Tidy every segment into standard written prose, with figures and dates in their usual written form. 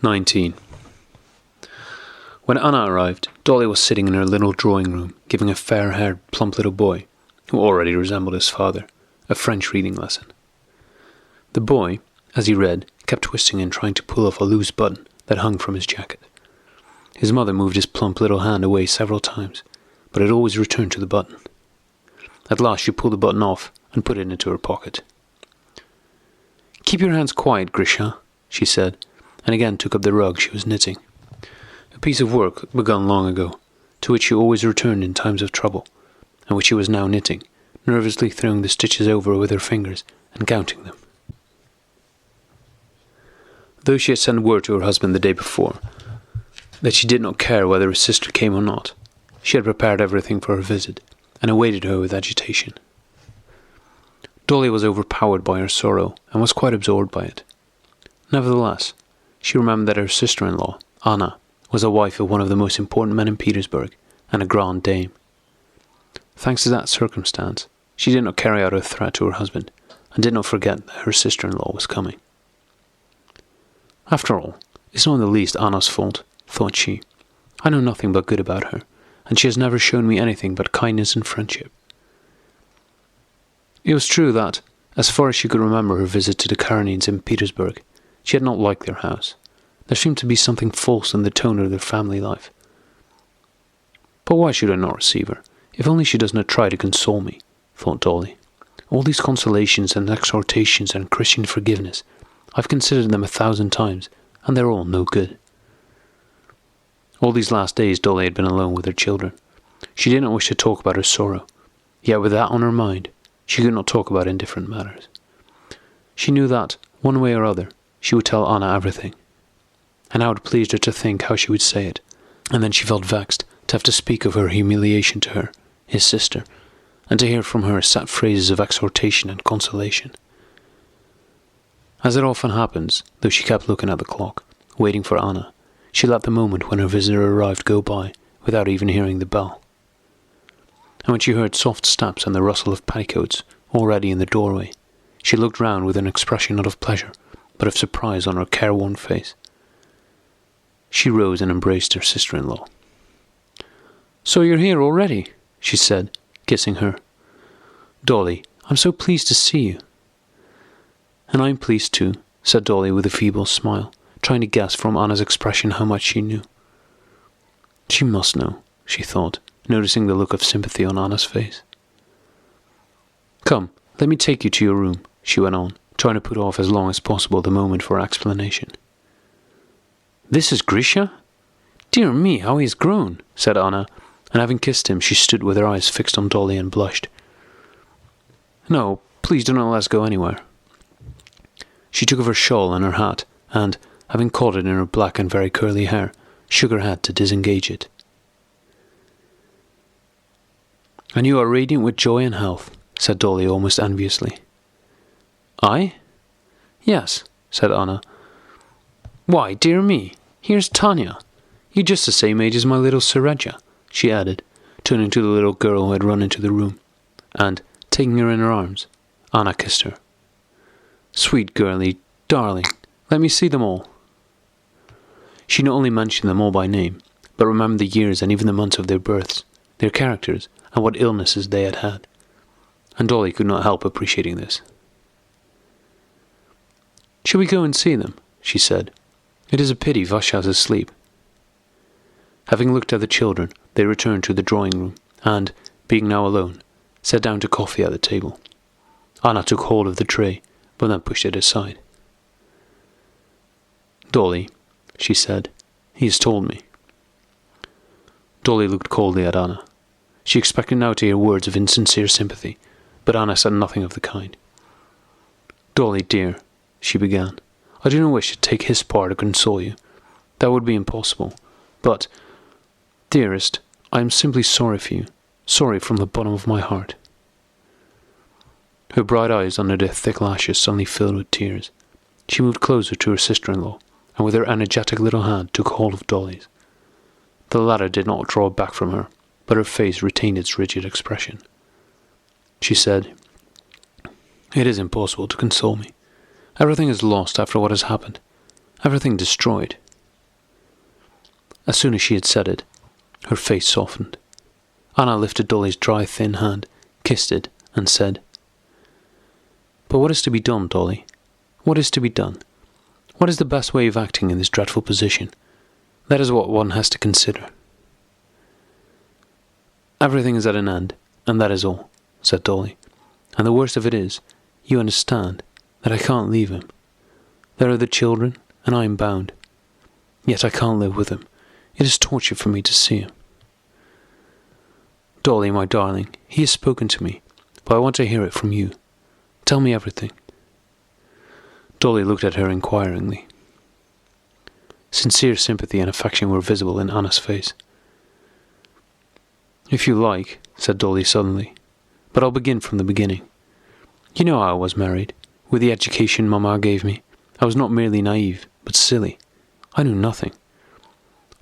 19. When Anna arrived, Dolly was sitting in her little drawing room, giving a fair-haired, plump little boy, who already resembled his father, a French reading lesson. The boy, as he read, kept twisting and trying to pull off a loose button that hung from his jacket. His mother moved his plump little hand away several times, but it always returned to the button. At last she pulled the button off and put it into her pocket. "Keep your hands quiet, Grisha," she said, and again took up the rug she was knitting. A piece of work begun long ago, to which she always returned in times of trouble, and which she was now knitting, nervously throwing the stitches over with her fingers and counting them. Though she had sent word to her husband the day before that she did not care whether his sister came or not, she had prepared everything for her visit, and awaited her with agitation. Dolly was overpowered by her sorrow, and was quite absorbed by it. Nevertheless, she remembered that her sister-in-law, Anna, was a wife of one of the most important men in Petersburg, and a grand dame. Thanks to that circumstance, she did not carry out her threat to her husband, and did not forget that her sister-in-law was coming. After all, it's not in the least Anna's fault, thought she. I know nothing but good about her, and she has never shown me anything but kindness and friendship. It was true that, as far as she could remember her visit to the Karenins in Petersburg, she had not liked their house. There seemed to be something false in the tone of their family life. But why should I not receive her? If only she does not try to console me, thought Dolly. All these consolations and exhortations and Christian forgiveness, I've considered them 1,000 times, and they're all no good. All these last days Dolly had been alone with her children. She did not wish to talk about her sorrow, yet with that on her mind, she could not talk about indifferent matters. She knew that, one way or other, she would tell Anna everything. And how it pleased her to think how she would say it, and then she felt vexed to have to speak of her humiliation to her, his sister, and to hear from her set phrases of exhortation and consolation. As it often happens, though she kept looking at the clock, waiting for Anna, she let the moment when her visitor arrived go by without even hearing the bell. And when she heard soft steps and the rustle of petticoats already in the doorway, she looked round with an expression not of pleasure, but of surprise on her careworn face. She rose and embraced her sister-in-law. "So you're here already," she said, kissing her. "Dolly, I'm so pleased to see you." "And I'm pleased too," said Dolly with a feeble smile, trying to guess from Anna's expression how much she knew. She must know, she thought, noticing the look of sympathy on Anna's face. "Come, let me take you to your room," she went on, trying to put off as long as possible the moment for explanation. "This is Grisha? Dear me, how he has grown," said Anna, and having kissed him, she stood with her eyes fixed on Dolly and blushed. "No, please do not let us go anywhere." She took off her shawl and her hat, and, having caught it in her black and very curly hair, shook her head to disengage it. "And you are radiant with joy and health," said Dolly almost enviously. "I? Yes," said Anna. "Why, dear me, here's Tanya. You're just the same age as my little Sereja," she added, turning to the little girl who had run into the room, and, taking her in her arms, Anna kissed her. "Sweet girlie, darling, let me see them all." She not only mentioned them all by name, but remembered the years and even the months of their births, their characters, and what illnesses they had had. And Dolly could not help appreciating this. "Shall we go and see them?" she said. "It is a pity Vasha is asleep." Having looked at the children, they returned to the drawing-room, and, being now alone, sat down to coffee at the table. Anna took hold of the tray, but then pushed it aside. "Dolly," she said, "he has told me." Dolly looked coldly at Anna. She expected now to hear words of insincere sympathy, but Anna said nothing of the kind. "Dolly, dear," she began, "I do not wish to take his part to console you. That would be impossible. But, dearest, I am simply sorry for you, sorry from the bottom of my heart." Her bright eyes under their thick lashes suddenly filled with tears. She moved closer to her sister-in-law, and with her energetic little hand took hold of Dolly's. The latter did not draw back from her, but her face retained its rigid expression. She said, "It is impossible to console me. Everything is lost after what has happened. Everything destroyed. As soon as she had said it, her face softened. Anna lifted Dolly's dry, thin hand, kissed it, and said, "But what is to be done, Dolly? What is to be done? What is the best way of acting in this dreadful position? That is what one has to consider." "Everything is at an end, and that is all," said Dolly. "And the worst of it is, you understand, that I can't leave him. There are the children, and I am bound. Yet I can't live with him. It is torture for me to see him." "Dolly, my darling, he has spoken to me, but I want to hear it from you. Tell me everything." Dolly looked at her inquiringly. Sincere sympathy and affection were visible in Anna's face. "If you like," said Dolly suddenly, "but I'll begin from the beginning. You know how I was married. With the education Mamma gave me, I was not merely naive, but silly. I knew nothing.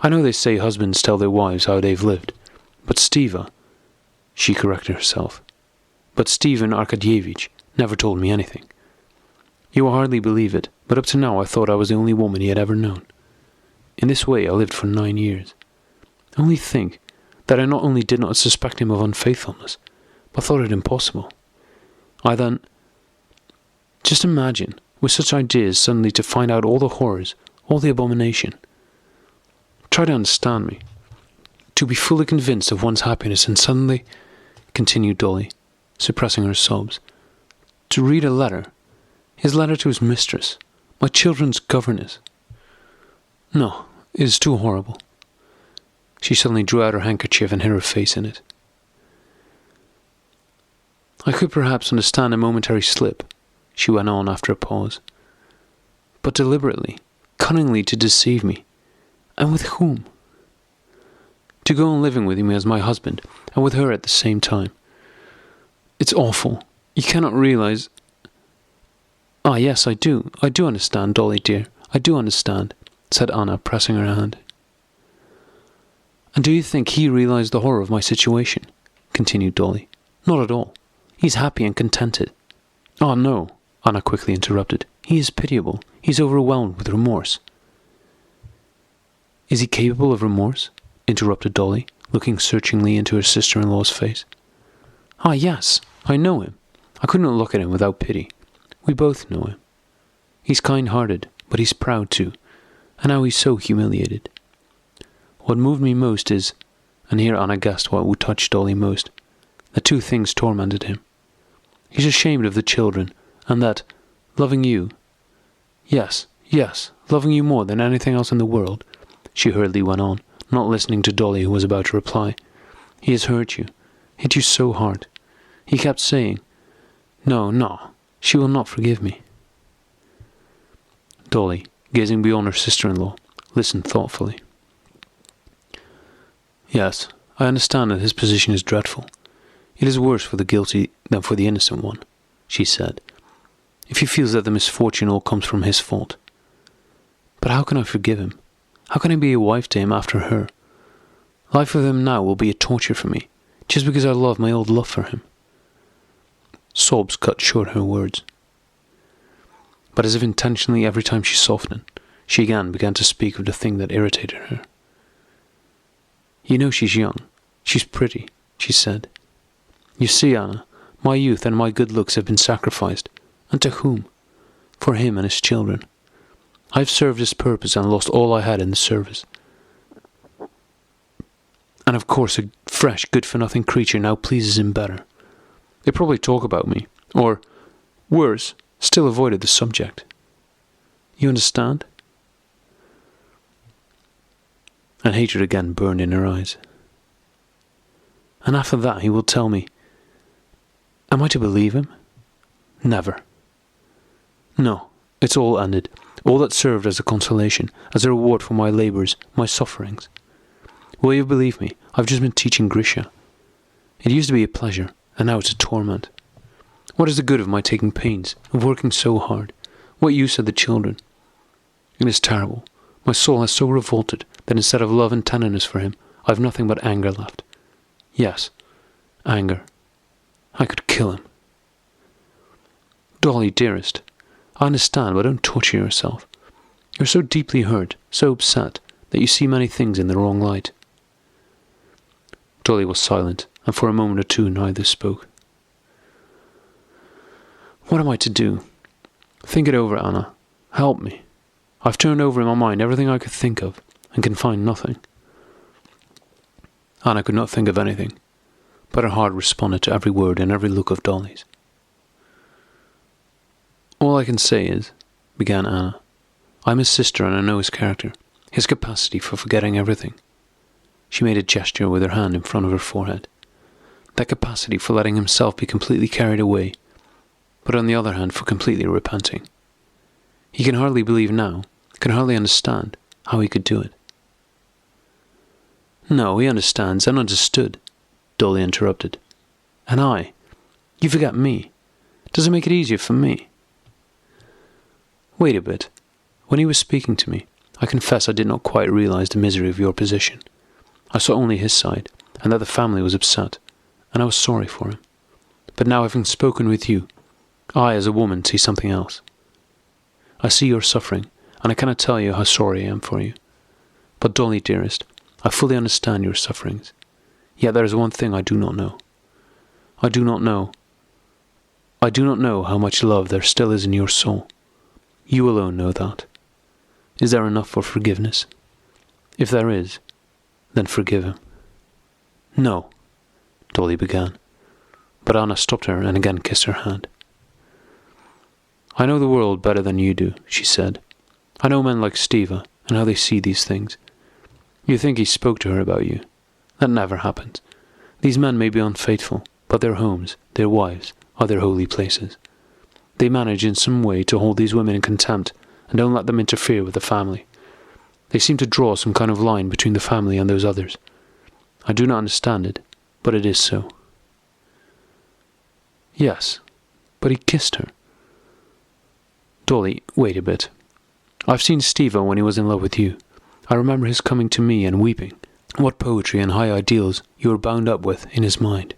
I know they say husbands tell their wives how they've lived, but Stiva," she corrected herself, "but Stephen Arkadyevich never told me anything. You will hardly believe it, but up to now I thought I was the only woman he had ever known. In this way I lived for 9 years. Only think that I not only did not suspect him of unfaithfulness, but thought it impossible. I then... Just imagine, with such ideas suddenly to find out all the horrors, all the abomination. Try to understand me. To be fully convinced of one's happiness and suddenly," continued Dolly, suppressing her sobs, "to read a letter, his letter to his mistress, my children's governess. No, it is too horrible." She suddenly drew out her handkerchief and hid her face in it. "I could perhaps understand a momentary slip," she went on after a pause, "but deliberately, cunningly to deceive me. And with whom? To go on living with him as my husband, and with her at the same time. It's awful. You cannot realize—" "Ah, yes, I do understand, Dolly dear, I do understand," said Anna, pressing her hand. "And do you think he realized the horror of my situation?" continued Dolly. "Not at all. He's happy and contented." "Ah, no," Anna quickly interrupted. "He is pitiable. He is overwhelmed with remorse." "Is he capable of remorse?" interrupted Dolly, looking searchingly into her sister-in-law's face. "Ah, yes, I know him. I could not look at him without pity. We both know him. He's kind-hearted, but he's proud too, and now he's so humiliated. What moved me most is," and here Anna guessed what would touch Dolly most, "that two things tormented him. He's ashamed of the children, and that, loving you, yes, loving you more than anything else in the world," she hurriedly went on, not listening to Dolly, who was about to reply, "he has hurt you so hard. He kept saying, 'No, she will not forgive me.'" Dolly, gazing beyond her sister-in-law, listened thoughtfully. "Yes, I understand that his position is dreadful. It is worse for the guilty than for the innocent one," she said, "if he feels that the misfortune all comes from his fault. But how can I forgive him? How can I be a wife to him after her? Life with him now will be a torture for me, just because I love my old love for him." Sobs cut short her words. But as if intentionally, every time she softened, she again began to speak of the thing that irritated her. "You know she's young. She's pretty," she said. "You see, Anna, my youth and my good looks have been sacrificed. And to whom? For him and his children. I have served his purpose and lost all I had in the service. And of course a fresh, good-for-nothing creature now pleases him better. They probably talk about me, or, worse, still avoided the subject. You understand?" And hatred again burned in her eyes. "And after that he will tell me, am I to believe him? Never. No, it's all ended, all that served as a consolation, as a reward for my labours, my sufferings. Will you believe me, I've just been teaching Grisha. It used to be a pleasure, and now it's a torment. What is the good of my taking pains, of working so hard? What use are the children? It is terrible. My soul has so revolted that instead of love and tenderness for him, I have nothing but anger left. Yes, anger. I could kill him." "Dolly, dearest, I understand, but don't torture yourself. You're so deeply hurt, so upset, that you see many things in the wrong light." Dolly was silent, and for a moment or two neither spoke. "What am I to do? Think it over, Anna. Help me. I've turned over in my mind everything I could think of, and can find nothing." Anna could not think of anything, but her heart responded to every word and every look of Dolly's. "All I can say is," began Anna, "I'm his sister and I know his character, his capacity for forgetting everything." She made a gesture with her hand in front of her forehead. That capacity for letting himself be completely carried away, but on the other hand for completely repenting. He can hardly believe now, can hardly understand how he could do it. "No, he understands and understood," Dolly interrupted. "And I? You forget me. Does it make it easier for me?" "Wait a bit. When he was speaking to me, I confess I did not quite realize the misery of your position. I saw only his side, and that the family was upset, and I was sorry for him. But now, having spoken with you, I, as a woman, see something else. I see your suffering, and I cannot tell you how sorry I am for you. But, Dolly, dearest, I fully understand your sufferings. Yet there is one thing I do not know. I do not know how much love there still is in your soul. You alone know that. Is there enough for forgiveness? If there is, then forgive him." "No," Dolly began, but Anna stopped her and again kissed her hand. "I know the world better than you do," she said. "I know men like Stiva and how they see these things. You think he spoke to her about you. That never happens. These men may be unfaithful, but their homes, their wives, are their holy places. They manage in some way to hold these women in contempt and don't let them interfere with the family. They seem to draw some kind of line between the family and those others. I do not understand it, but it is so." "Yes, but he kissed her." "Dolly, wait a bit. I've seen Stiva when he was in love with you. I remember his coming to me and weeping. What poetry and high ideals you were bound up with in his mind.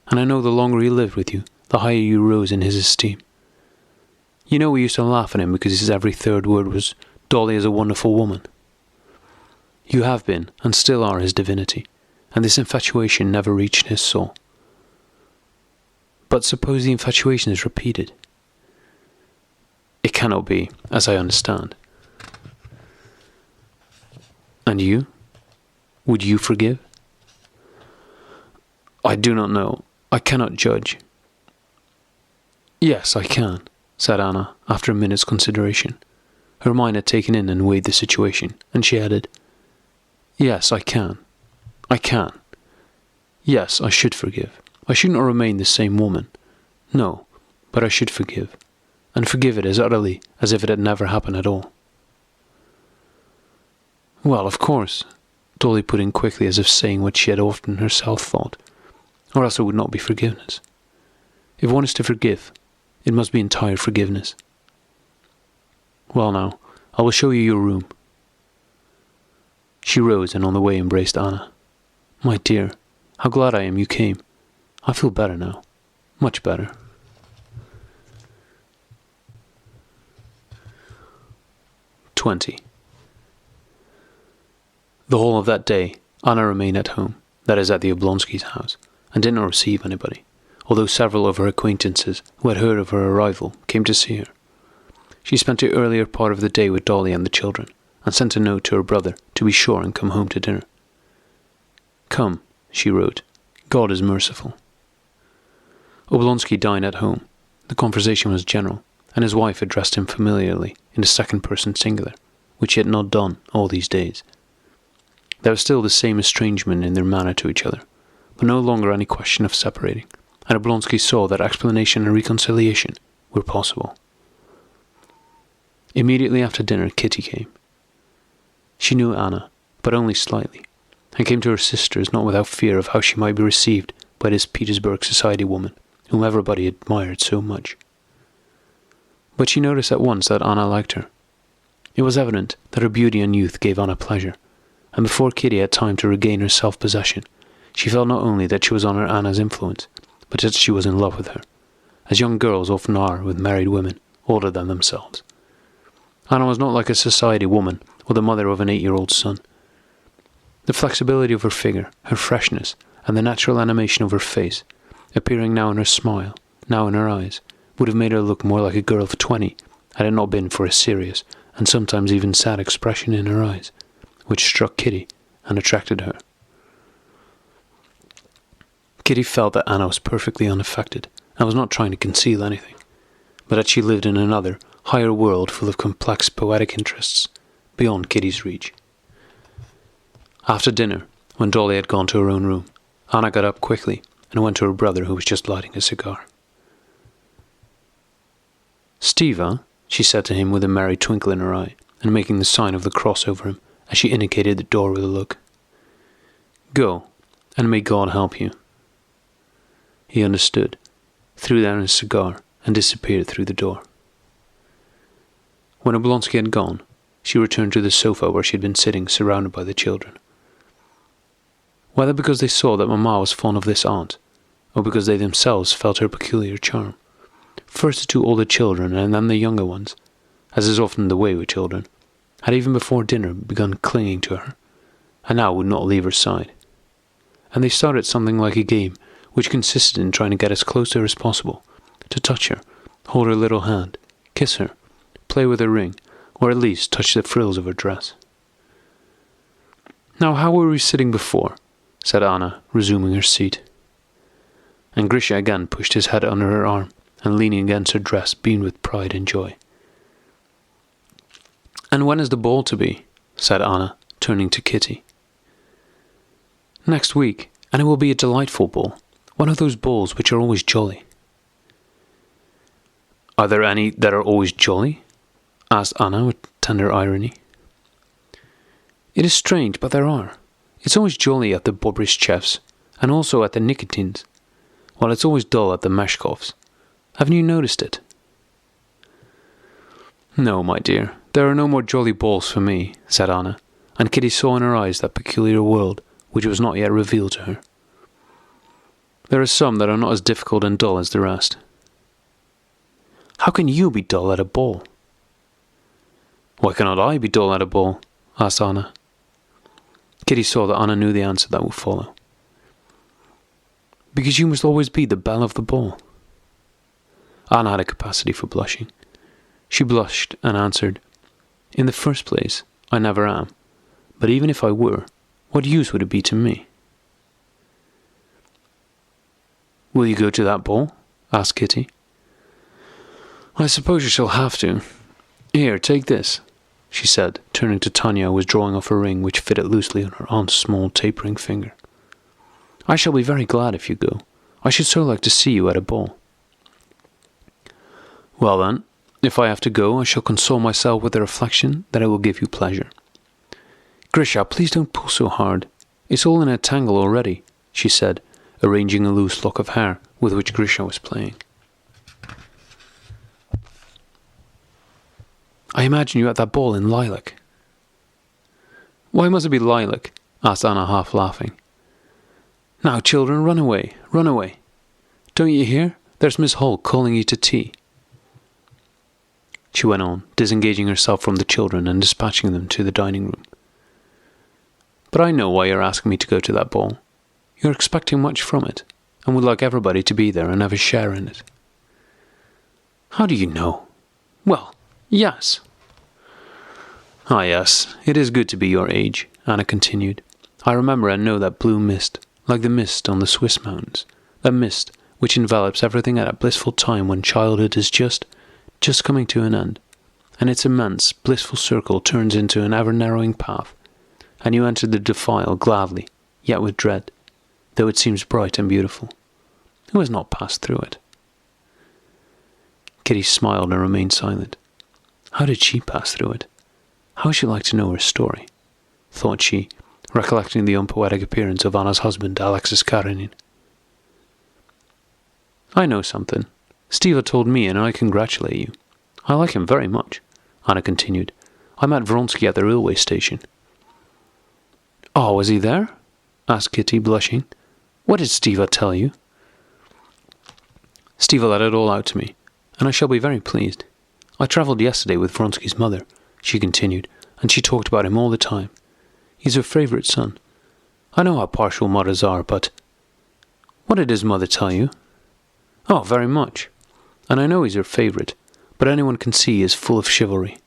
And I know the longer he lived with you, the higher you rose in his esteem. You know we used to laugh at him because his every third word was, 'Dolly is a wonderful woman.' You have been, and still are, his divinity, and this infatuation never reached his soul. But suppose the infatuation is repeated?" "It cannot be, as I understand." "And you? Would you forgive?" "I do not know. I cannot judge." "Yes, I can," said Anna, after a minute's consideration. Her mind had taken in and weighed the situation, and she added, "Yes, I can. I can. Yes, I should forgive. I should not remain the same woman. No, but I should forgive, and forgive it as utterly as if it had never happened at all." "Well, of course," Dolly put in quickly, as if saying what she had often herself thought, "or else it would not be forgiveness. If one is to forgive, it must be entire forgiveness. Well now, I will show you your room." She rose and on the way embraced Anna. "My dear, how glad I am you came. I feel better now. Much better." "20. The whole of that day, Anna remained at home, that is at the Oblonskys' house, and did not receive anybody, although several of her acquaintances who had heard of her arrival came to see her. She spent the earlier part of the day with Dolly and the children, and sent a note to her brother to be sure and come home to dinner. "Come," she wrote, "God is merciful." Oblonsky dined at home. The conversation was general, and his wife addressed him familiarly in the second person singular, which he had not done all these days. There was still the same estrangement in their manner to each other, but no longer any question of separating, and Oblonsky saw that explanation and reconciliation were possible. Immediately after dinner, Kitty came. She knew Anna, but only slightly, and came to her sister's not without fear of how she might be received by this Petersburg society woman, whom everybody admired so much. But she noticed at once that Anna liked her. It was evident that her beauty and youth gave Anna pleasure, and before Kitty had time to regain her self-possession, she felt not only that she was under Anna's influence, but that she was in love with her, as young girls often are with married women older than themselves. Anna was not like a society woman or the mother of an 8-year-old son. The flexibility of her figure, her freshness, and the natural animation of her face, appearing now in her smile, now in her eyes, would have made her look more like a girl of 20 had it not been for a serious, and sometimes even sad expression in her eyes, which struck Kitty and attracted her. Kitty felt that Anna was perfectly unaffected, and was not trying to conceal anything, but that she lived in another, higher world full of complex poetic interests, beyond Kitty's reach. After dinner, when Dolly had gone to her own room, Anna got up quickly and went to her brother, who was just lighting a cigar. "Steva," she said to him with a merry twinkle in her eye, and making the sign of the cross over him as she indicated the door with a look. "Go, and may God help you." He understood, threw down his cigar, and disappeared through the door. When Oblonsky had gone, she returned to the sofa where she had been sitting, surrounded by the children. Whether because they saw that Mamma was fond of this aunt, or because they themselves felt her peculiar charm, first the 2 older children and then the younger ones, as is often the way with children, had even before dinner begun clinging to her, and now would not leave her side. And they started something like a game, which consisted in trying to get as close to her as possible, to touch her, hold her little hand, kiss her, play with her ring, or at least touch the frills of her dress. "Now how were we sitting before?" said Anna, resuming her seat. And Grisha again pushed his head under her arm, and leaning against her dress beamed with pride and joy. "And when is the ball to be?" said Anna, turning to Kitty. "Next week, and it will be a delightful ball, one of those balls which are always jolly." "Are there any that are always jolly?" asked Anna with tender irony. "It is strange, but there are. It's always jolly at the Bobrishchevs, and also at the Nikitins, while it's always dull at the Meshkovs. Haven't you noticed it?" "No, my dear, there are no more jolly balls for me," said Anna, and Kitty saw in her eyes that peculiar world which was not yet revealed to her. "There are some that are not as difficult and dull as the rest." "How can you be dull at a ball?" "Why cannot I be dull at a ball?" asked Anna. Kitty saw that Anna knew the answer that would follow. "Because you must always be the belle of the ball." Anna had a capacity for blushing. She blushed and answered, "In the first place, I never am, but even if I were, what use would it be to me?" "Will you go to that ball?" asked Kitty. "I suppose you shall have to. Here, take this," she said, turning to Tanya, who was drawing off a ring which fitted loosely on her aunt's small tapering finger. "I shall be very glad if you go. I should so like to see you at a ball." "Well then, if I have to go, I shall console myself with the reflection that it will give you pleasure." "Grisha, please don't pull so hard. It's all in a tangle already," she said, arranging a loose lock of hair with which Grisha was playing. "I imagine you at that ball in lilac." "Why must it be lilac?" asked Anna, half laughing. "Now, children, run away, run away. Don't you hear? There's Miss Holt calling you to tea." She went on, disengaging herself from the children and dispatching them to the dining room. "But I know why you're asking me to go to that ball. You're expecting much from it, and would like everybody to be there and have a share in it." "How do you know?" "Well, yes." "Ah, yes, it is good to be your age," Anna continued. "I remember and know that blue mist, like the mist on the Swiss mountains, that mist which envelops everything at that blissful time when childhood is just coming to an end, and its immense, blissful circle turns into an ever-narrowing path, and you enter the defile gladly, yet with dread, though it seems bright and beautiful. Who has not passed through it?" Kitty smiled and remained silent. How did she pass through it? How would she like to know her story? Thought she, recollecting the unpoetic appearance of Anna's husband, Alexis Karenin. "I know something. Steva told me, and I congratulate you. I like him very much," Anna continued. "I met Vronsky at the railway station." "Oh, was he there?" asked Kitty, blushing. "What did Steva tell you?" "Steva let it all out to me, and I shall be very pleased. I travelled yesterday with Vronsky's mother," she continued, and she talked about him all the time. He's her favourite son. I know how partial mothers are, but... What did his mother tell you? Oh, very much. And I know he's her favourite, but anyone can see he is full of chivalry.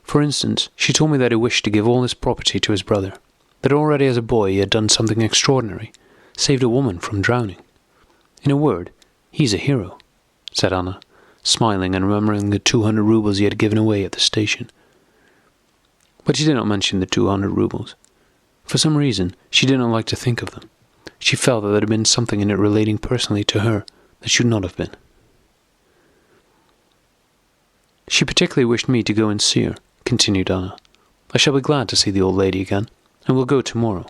For instance, she told me that he wished to give all his property to his brother, that already as a boy he had done something extraordinary, saved a woman from drowning. In a word, he's a hero, said Anna, smiling and remembering the 200 rubles he had given away at the station. But she did not mention the 200 rubles. For some reason, she did not like to think of them. She felt that there had been something in it relating personally to her that should not have been. She particularly wished me to go and see her, continued Anna. I shall be glad to see the old lady again, and we'll go tomorrow.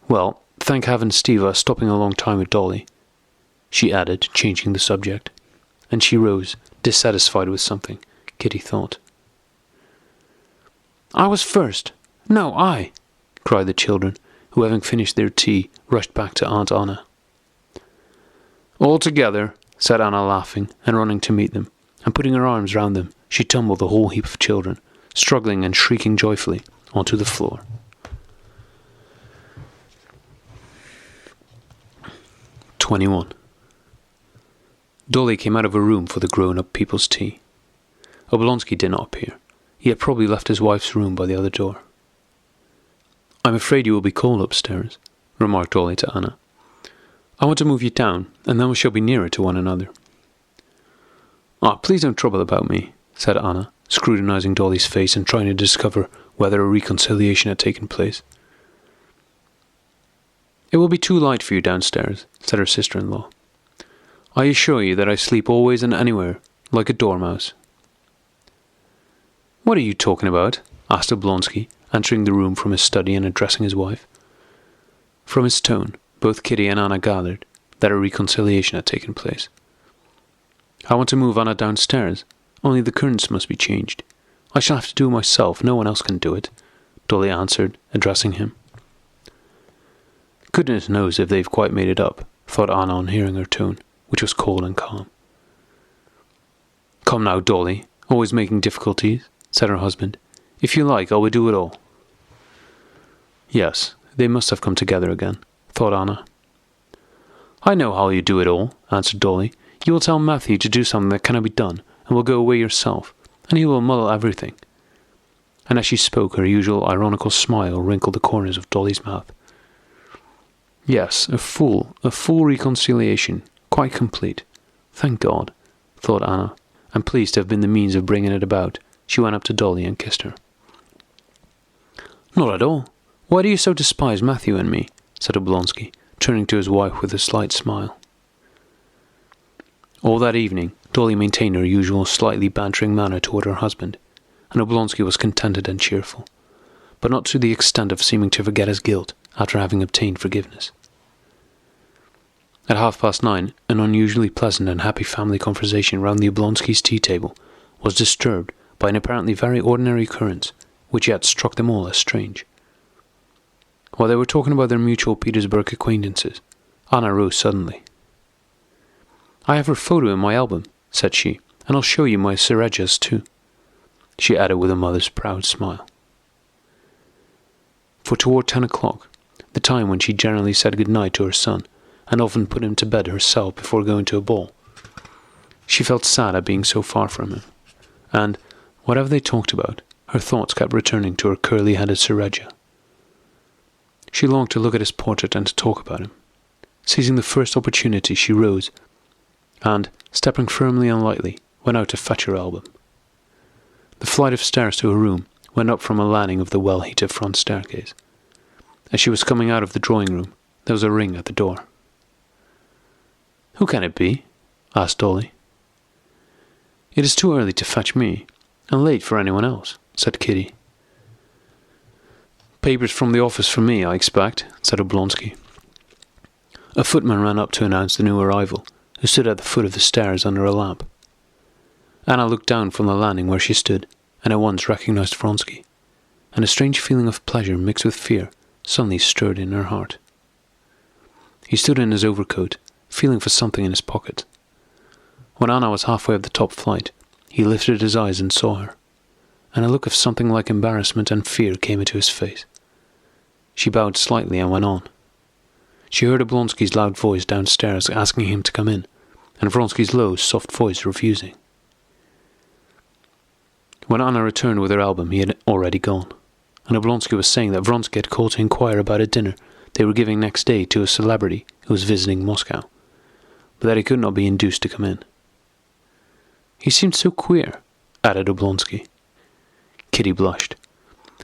Well, thank heaven Steve is stopping a long time with Dolly, she added, changing the subject, and she rose, dissatisfied with something, Kitty thought. I was first. No, I, cried the children, who, having finished their tea, rushed back to Aunt Anna. All together, said Anna, laughing and running to meet them, and putting her arms round them, she tumbled the whole heap of children, struggling and shrieking joyfully, onto the floor. "21. Dolly came out of her room for the grown-up people's tea. Oblonsky did not appear. He had probably left his wife's room by the other door. I'm afraid you will be cold upstairs, remarked Dolly to Anna. I want to move you down, and then we shall be nearer to one another. Ah, please don't trouble about me, said Anna, scrutinizing Dolly's face and trying to discover whether a reconciliation had taken place. It will be too light for you downstairs, said her sister-in-law. I assure you that I sleep always and anywhere, like a dormouse. What are you talking about? Asked Oblonsky, entering the room from his study and addressing his wife. From his tone, both Kitty and Anna gathered that a reconciliation had taken place. I want to move Anna downstairs, only the curtains must be changed. I shall have to do it myself, no one else can do it, Dolly answered, addressing him. Goodness knows if they've quite made it up, thought Anna on hearing her tone, which was cold and calm. Come now, Dolly, always making difficulties, said her husband. If you like, I will do it all. Yes, they must have come together again, thought Anna. I know how you do it all, answered Dolly. You will tell Matthew to do something that cannot be done, and will go away yourself, and he will muddle everything. And as she spoke, her usual ironical smile wrinkled the corners of Dolly's mouth. Yes, a full reconciliation, quite complete. Thank God, thought Anna, and pleased to have been the means of bringing it about, she went up to Dolly and kissed her. Not at all. Why do you so despise Matthew and me? Said Oblonsky, turning to his wife with a slight smile. All that evening, Dolly maintained her usual slightly bantering manner toward her husband, and Oblonsky was contented and cheerful, but not to the extent of seeming to forget his guilt after having obtained forgiveness. At 9:30, an unusually pleasant and happy family conversation round the Oblonskys' tea table was disturbed by an apparently very ordinary occurrence, which yet struck them all as strange. While they were talking about their mutual Petersburg acquaintances, Anna rose suddenly. I have her photo in my album, said she, and I'll show you my Serejas too, she added with a mother's proud smile. For toward 10 o'clock, the time when she generally said good night to her son, and often put him to bed herself before going to a ball, she felt sad at being so far from him, and, whatever they talked about, her thoughts kept returning to her curly-headed Sereja. She longed to look at his portrait and to talk about him. Seizing the first opportunity, she rose, and, stepping firmly and lightly, went out to fetch her album. The flight of stairs to her room went up from a landing of the well-heated front staircase. As she was coming out of the drawing-room, there was a ring at the door. Who can it be? Asked Dolly. It is too early to fetch me, and late for anyone else, said Kitty. Papers from the office for me, I expect, said Oblonsky. A footman ran up to announce the new arrival, who stood at the foot of the stairs under a lamp. Anna looked down from the landing where she stood, and at once recognized Vronsky, and a strange feeling of pleasure mixed with fear suddenly stirred in her heart. He stood in his overcoat, feeling for something in his pocket. When Anna was halfway up the top flight, he lifted his eyes and saw her, and a look of something like embarrassment and fear came into his face. She bowed slightly and went on. She heard Oblonsky's loud voice downstairs asking him to come in, and Vronsky's low, soft voice refusing. When Anna returned with her album, he had already gone, and Oblonsky was saying that Vronsky had called to inquire about a dinner they were giving next day to a celebrity who was visiting Moscow, but that he could not be induced to come in. "He seemed so queer," added Oblonsky. Kitty blushed.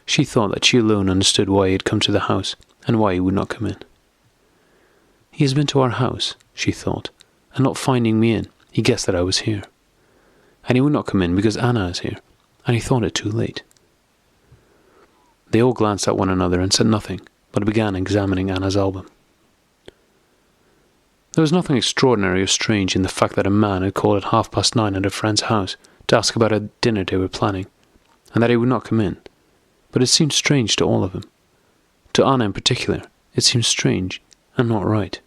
She thought that she alone understood why he had come to the house, and why he would not come in. "He has been to our house," she thought, "and not finding me in, he guessed that I was here. And he would not come in because Anna is here, and he thought it too late." They all glanced at one another and said nothing, but began examining Anna's album. There was nothing extraordinary or strange in the fact that a man had called at 9:30 at a friend's house to ask about a dinner they were planning, and that he would not come in, but it seemed strange to all of them. To Anna in particular, it seemed strange and not right.